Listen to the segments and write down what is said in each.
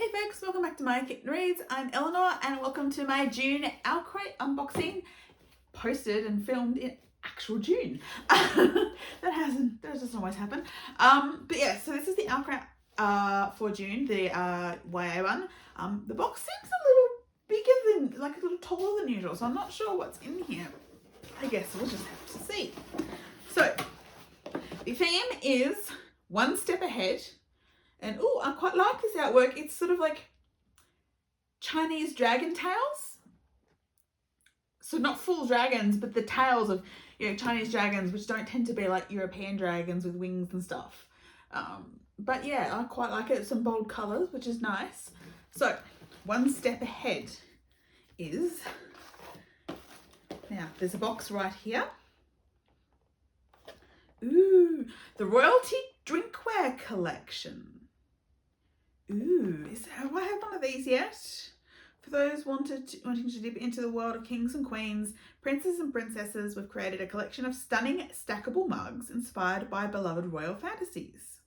Hey folks, welcome back to my Kitten Reads. I'm Eleanor and welcome to my June OwlCrate unboxing, posted and filmed in actual June. that doesn't always happen. But yeah, so this is the OwlCrate for June, the YA one. The box seems a little bigger than, like a little taller than usual, so I'm not sure what's in here. I guess we'll just have to see. So the theme is one step ahead. And oh, I quite like this artwork. It's sort of like Chinese dragon tails. So not full dragons, but the tails of, you know, Chinese dragons, which don't tend to be like European dragons with wings and stuff. But yeah, I quite like it. Some bold colours, which is nice. So one step ahead is, now there's a box right here. Ooh, the Royalty Drinkware Collection. Ooh, have I had one of these yet? For those wanting to dip into the world of kings and queens, princes and princesses, we've created a collection of stunning stackable mugs inspired by beloved royal fantasies.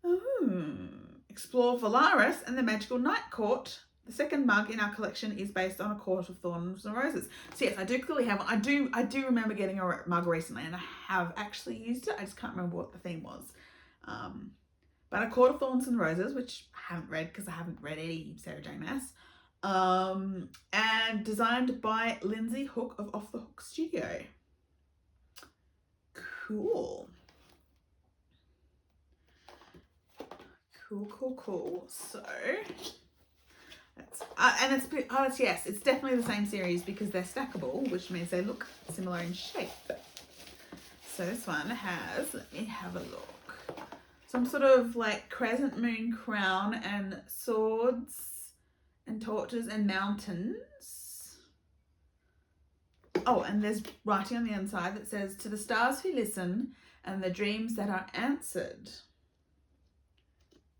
Ooh. Explore Valaris and the magical night court. The second mug in our collection is based on a court of thorns and roses. So yes, I do clearly have one. I do remember getting a mug recently, and I have actually used it. I just can't remember what the theme was. But A Court of Thorns and Roses, which I haven't read because I haven't read any Sarah J. Maas. And designed by Lindsay Hook of Off the Hook Studio. Cool. Cool. So, that's, and yes, it's definitely the same series because they're stackable, which means they look similar in shape. So this one has, let me have a look, some sort of like crescent moon crown and swords and torches and mountains. Oh, and there's writing on the inside that says, "To the stars who listen and the dreams that are answered."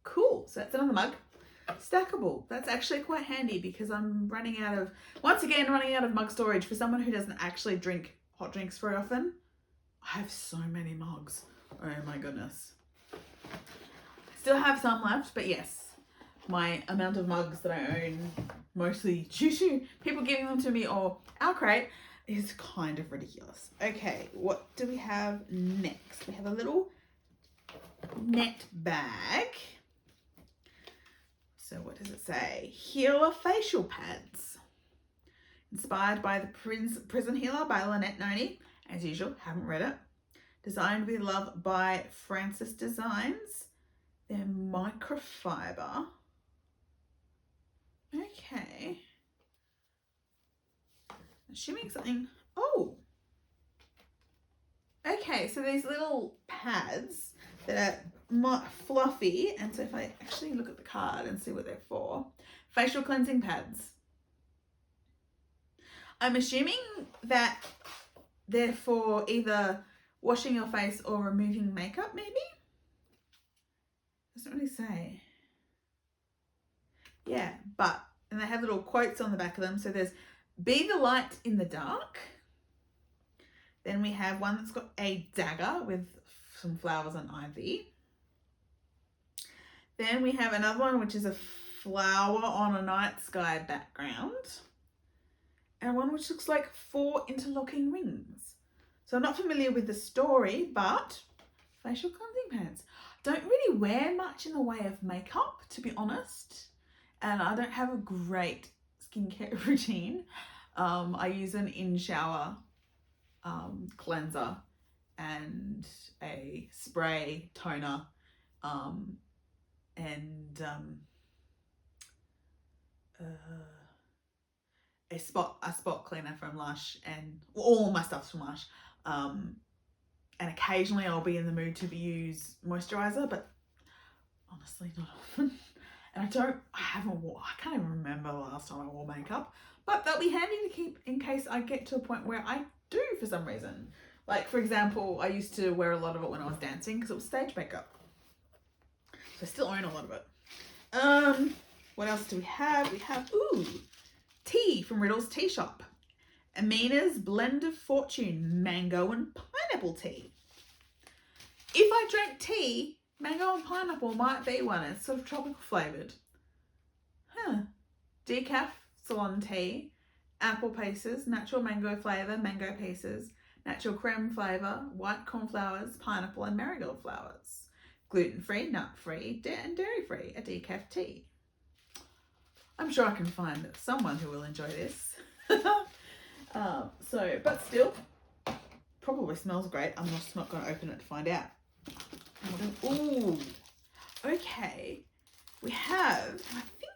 Cool, so that's another mug. Stackable. That's actually quite handy because I'm once again running out of mug storage. For someone who doesn't actually drink hot drinks very often, I have so many mugs. Oh my goodness. Still have some left, but yes, my amount of mugs that I own, mostly due to people giving them to me or OwlCrate, is kind of ridiculous. Okay, what do we have next? We have a little net bag. So what does it say? Healer facial pads. Inspired by The Prison Healer by Lynette Noni. As usual, haven't read it. Designed with love by Francis Designs. They're microfiber. Okay. Assuming something. Oh. Okay, so these little pads that are fluffy, and so if I actually look at the card and see what they're for, facial cleansing pads. I'm assuming that they're for either washing your face or removing makeup, maybe? Doesn't really say. Yeah, and they have little quotes on the back of them. So there's "Be the light in the dark." Then we have one that's got a dagger with some flowers and ivy. Then we have another one which is a flower on a night sky background. And one which looks like 4 interlocking rings. So I'm not familiar with the story, but facial cleansing pads. Don't really wear much in the way of makeup, to be honest. And I don't have a great skincare routine. I use an in-shower cleanser and a spray toner and a spot cleaner from Lush, and all my stuff's from Lush. And occasionally I'll be in the mood to use moisturizer, but honestly not often. And I can't even remember the last time I wore makeup, but that'll be handy to keep in case I get to a point where I do for some reason. Like, for example, I used to wear a lot of it when I was dancing because it was stage makeup. So I still own a lot of it. What else do we have? We have, tea from Riddle's Tea Shop. Amina's Blend of Fortune, mango and pineapple tea. If I drank tea, mango and pineapple might be one. It's sort of tropical flavoured. decaf Ceylon tea, apple pieces, natural mango flavour, mango pieces, natural creme flavour, white cornflowers, pineapple and marigold flowers. Gluten-free, nut-free, and dairy-free, a decaf tea. I'm sure I can find someone who will enjoy this. But still, probably smells great. I'm just not going to open it to find out. Ooh, okay. We have, I think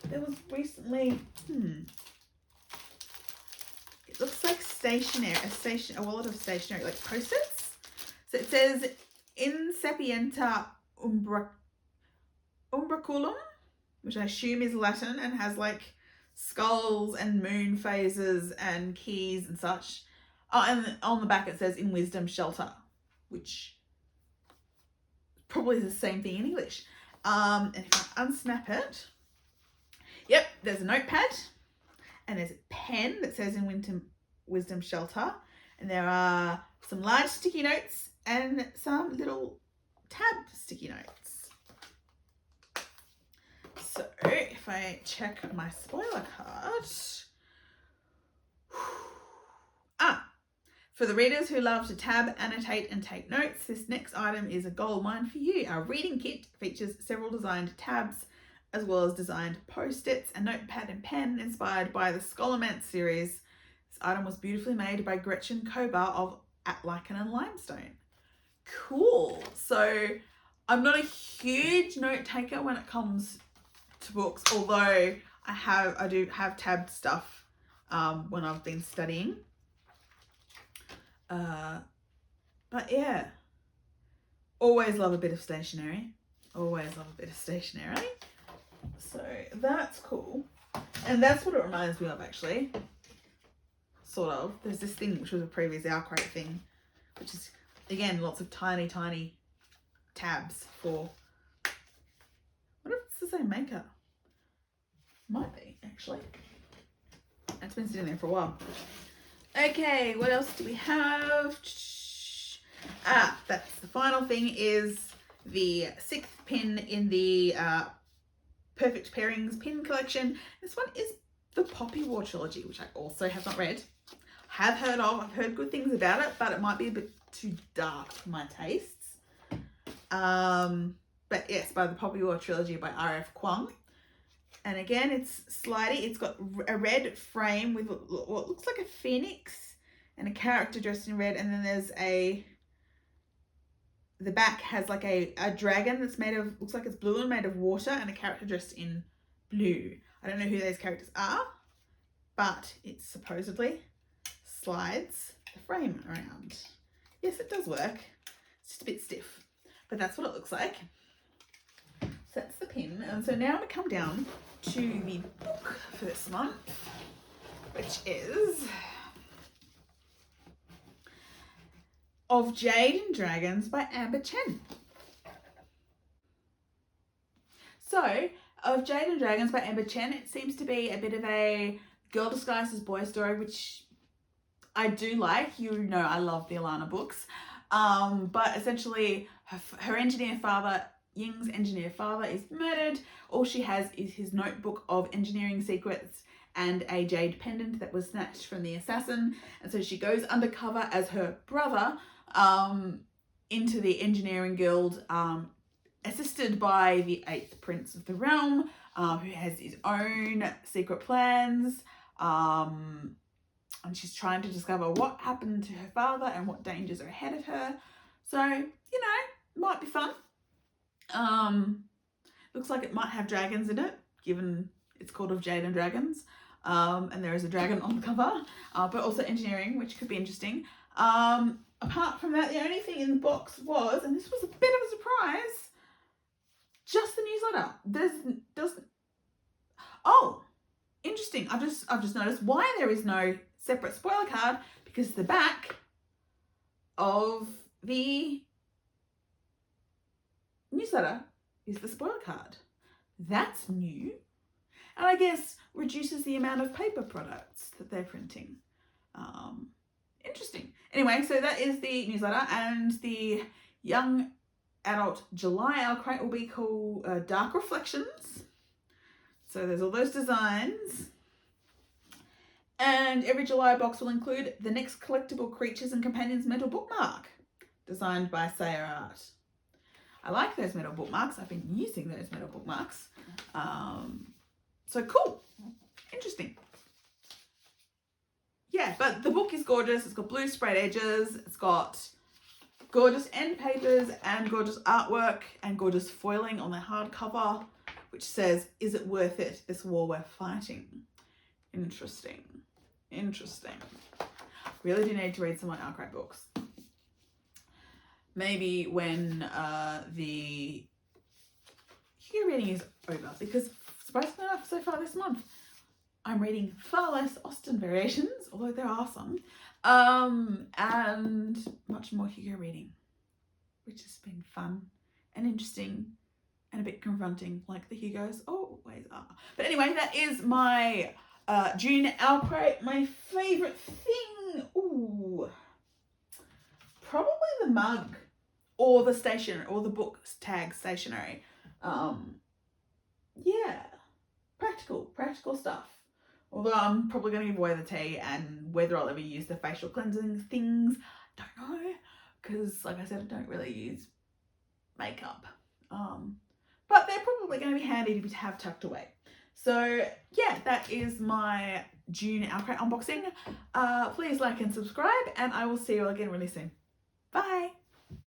there was recently, it looks like a wallet of stationery, like Post-its. So it says, Insapienta umbraculum, which I assume is Latin and has like skulls and moon phases and keys and such. Oh, and on the back it says in wisdom shelter, which probably is the same thing in English. And if I unsnap it, yep, there's a notepad and there's a pen that says in wisdom shelter, and there are some large sticky notes and some little tab sticky notes. So if I check my spoiler card, for the readers who love to tab, annotate and take notes, this next item is a gold mine for you. Our reading kit features several designed tabs as well as designed Post-its, a notepad and pen inspired by the Scholomance series. This item was beautifully made by Gretchen Kobar of At Lichen and Limestone. Cool. So I'm not a huge note taker when it comes to books, although I do have tabbed stuff when I've been studying. But yeah, always love a bit of stationery. Always love a bit of stationery. So that's cool. And that's what it reminds me of, actually. Sort of. There's this thing which was a previous OwlCrate thing, which is, again, lots of tiny, tiny tabs for... What if it's the same maker? Might be, actually. It's been sitting there for a while. Okay, what else do we have? That's the final thing, is the 6th pin in the Perfect Pairings pin collection. This one is the Poppy War trilogy, which I also have not read. Have heard of, I've heard good things about it, but it might be a bit too dark for my tastes. But yes, by the Poppy War trilogy by R.F. Kuang. And again, it's slidey. It's got a red frame with what looks like a phoenix and a character dressed in red. And then there's the back has like a dragon that's made of, looks like it's blue and made of water, and a character dressed in blue. I don't know who those characters are, but it supposedly slides the frame around. Yes, it does work. It's just a bit stiff, but that's what it looks like. So that's the pin. And so now we come down to the book for this month, which is Of Jade and Dragons by Amber Chen. So, Of Jade and Dragons by Amber Chen, it seems to be a bit of a girl disguised as boy story, which I do like. You know I love the Alana books. But essentially, her engineer father, Ying's engineer father, is murdered. All she has is his notebook of engineering secrets and a jade pendant that was snatched from the assassin. And so she goes undercover as her brother into the engineering guild, assisted by the 8th Prince of the Realm, who has his own secret plans. And she's trying to discover what happened to her father and what dangers are ahead of her. So, you know, might be fun. Looks like it might have dragons in it, given it's called Of Jade and Dragons. And there is a dragon on the cover, but also engineering, which could be interesting. Apart from that, the only thing in the box was, and this was a bit of a surprise, just the newsletter. Oh, interesting. I've just noticed why there is no separate spoiler card, because the back of the newsletter is the spoiler card. That's new. And I guess reduces the amount of paper products that they're printing. Interesting. Anyway, so that is the newsletter, and the young adult July OwlCrate will be called Dark Reflections. So there's all those designs. And every July box will include the next collectible Creatures and Companions metal bookmark, designed by Sayer Art. I like those metal bookmarks. I've been using those metal bookmarks. So cool. Interesting. Yeah, but the book is gorgeous. It's got blue sprayed edges. It's got gorgeous end papers and gorgeous artwork and gorgeous foiling on the hardcover, which says, "Is it worth it, this war we're fighting?" Interesting. Interesting. Really do need to read some more OwlCrate books. Maybe when the Hugo reading is over, because surprisingly enough, so far this month, I'm reading far less Austen variations, although there are some, and much more Hugo reading, which has been fun and interesting and a bit confronting, like the Hugos always are. But anyway, that is my June OwlCrate. My favourite thing, probably the mug or the stationery or the book tag stationery. Yeah, practical stuff. Although I'm probably going to give away the tea, and whether I'll ever use the facial cleansing things, don't know, because like I said, I don't really use makeup. But they're probably going to be handy to have tucked away. So yeah, that is my June OwlCrate unboxing. Please like and subscribe, and I will see you all again really soon. Bye.